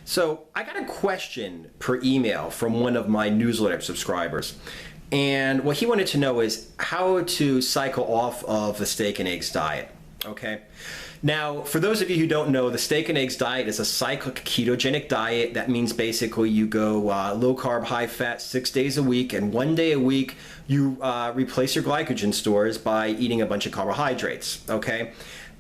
So I got a question per email from one of my newsletter subscribers. And what he wanted to know is how to cycle off of the steak and eggs diet. Okay. Now, for those of you who don't know, the steak and eggs diet is a cyclic ketogenic diet. That means basically you go low carb, high fat 6 days a week, and 1 day a week you replace your glycogen stores by eating a bunch of carbohydrates. Okay.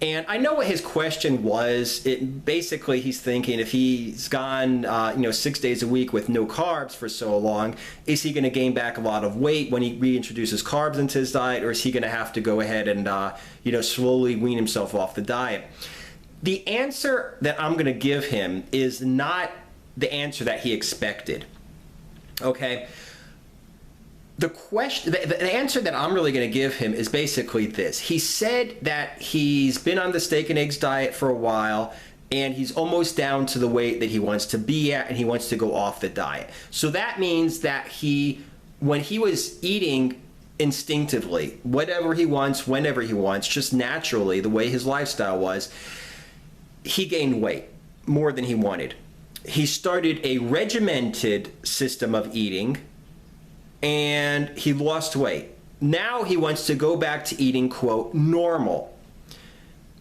And I know what his question was. Basically, he's thinking if he's gone 6 days a week with no carbs for so long, is he going to gain back a lot of weight when he reintroduces carbs into his diet, or is he going to have to go ahead and slowly wean himself off the diet? The answer that I'm going to give him is not the answer that he expected. Okay. The answer that I'm really going to give him is basically this. He said that he's been on the steak and eggs diet for a while, and he's almost down to the weight that he wants to be at, and he wants to go off the diet. So that means that when he was eating instinctively, whatever he wants, whenever he wants, just naturally, the way his lifestyle was, he gained weight more than he wanted. He started a regimented system of eating, and he lost weight. Now he wants to go back to eating, quote, normal.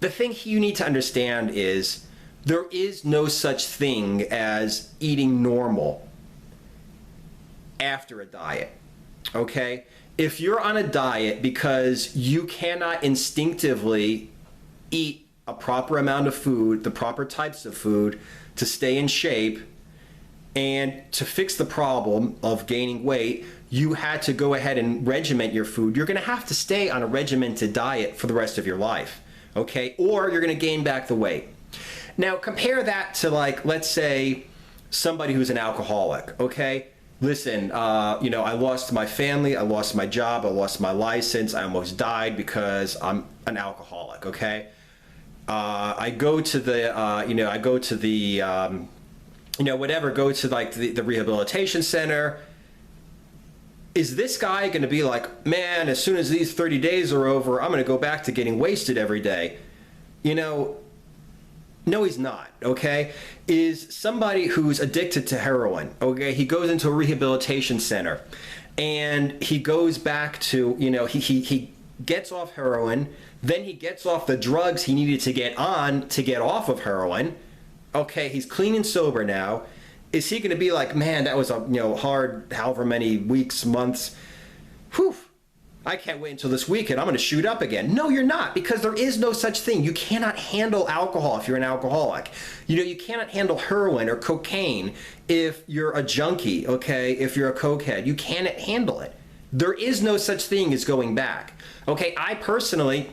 The thing you need to understand is there is no such thing as eating normal after a diet, okay? If you're on a diet because you cannot instinctively eat a proper amount of food, the proper types of food to stay in shape, and to fix the problem of gaining weight, you had to go ahead and regiment your food. You're going to have to stay on a regimented diet for the rest of your life, okay? Or you're going to gain back the weight. Now, compare that to, like, let's say somebody who's an alcoholic, okay? Listen, I lost my family, I lost my job, I lost my license, I almost died because I'm an alcoholic, okay? I go to the rehabilitation center. Is this guy going to be like, man, as soon as these 30 days are over, I'm going to go back to getting wasted every day? No, he's not, okay? Is somebody who's addicted to heroin, okay? He goes into a rehabilitation center and he goes back to, he gets off heroin, then he gets off the drugs he needed to get on to get off of heroin. Okay, he's clean and sober now. Is he going to be like, man, that was a hard however many weeks, months. Whew, I can't wait until this weekend. I'm going to shoot up again. No, you're not, because there is no such thing. You cannot handle alcohol if you're an alcoholic. You cannot handle heroin or cocaine if you're a junkie, okay, if you're a cokehead. You cannot handle it. There is no such thing as going back. Okay, I personally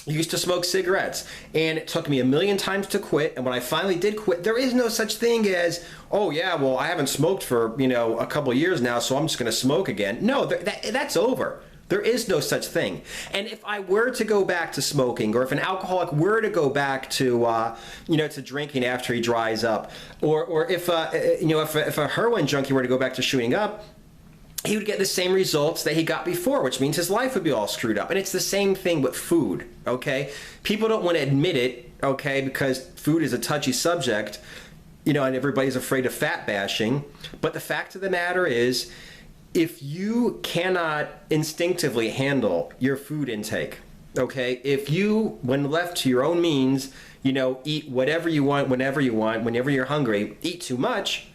used to smoke cigarettes, and it took me a million times to quit. And when I finally did quit, there is no such thing as, oh yeah, well, I haven't smoked for a couple of years now, so I'm just going to smoke again. No, that's over. There is no such thing. And if I were to go back to smoking, or if an alcoholic were to go back to to drinking after he dries up, or if a heroin junkie were to go back to shooting up, he would get the same results that he got before, which means his life would be all screwed up. And it's the same thing with food, okay? People don't want to admit it, okay, because food is a touchy subject, and everybody's afraid of fat bashing. But the fact of the matter is, if you cannot instinctively handle your food intake, okay, if you, when left to your own means, eat whatever you want, whenever you're hungry, eat too much,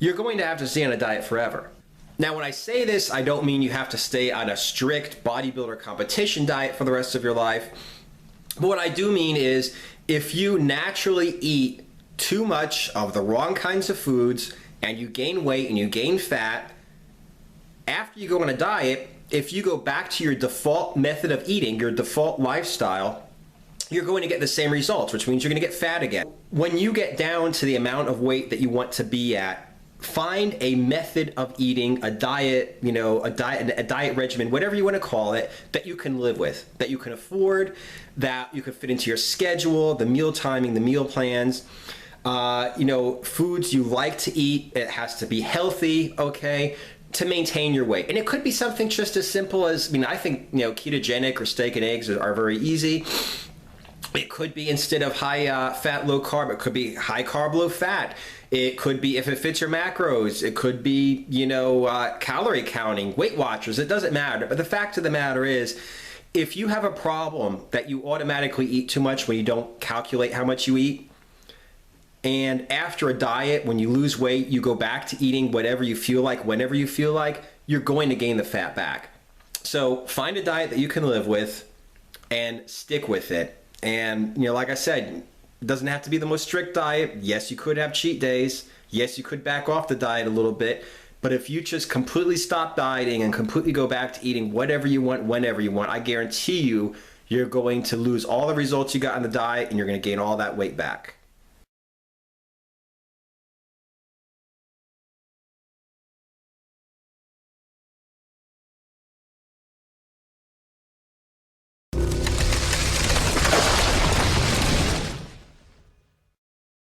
you're going to have to stay on a diet forever. Now, when I say this, I don't mean you have to stay on a strict bodybuilder competition diet for the rest of your life. But what I do mean is, if you naturally eat too much of the wrong kinds of foods and you gain weight and you gain fat, after you go on a diet, if you go back to your default method of eating, your default lifestyle, you're going to get the same results, which means you're going to get fat again. When you get down to the amount of weight that you want to be at, find a method of eating, a diet, a diet regimen, whatever you want to call it, that you can live with, that you can afford, that you can fit into your schedule, the meal timing, the meal plans, foods you like to eat. It has to be healthy, okay, to maintain your weight. And it could be something just as simple as, I think, ketogenic or steak and eggs are very easy. It could be, instead of high fat, low carb, it could be high carb, low fat. It could be, if it fits your macros, it could be, calorie counting, Weight Watchers. It doesn't matter. But the fact of the matter is, if you have a problem that you automatically eat too much when you don't calculate how much you eat, and after a diet, when you lose weight, you go back to eating whatever you feel like, whenever you feel like, you're going to gain the fat back. So find a diet that you can live with and stick with it. And, like I said, it doesn't have to be the most strict diet. Yes, you could have cheat days. Yes, you could back off the diet a little bit. But if you just completely stop dieting and completely go back to eating whatever you want, whenever you want, I guarantee you're going to lose all the results you got on the diet, and you're going to gain all that weight back.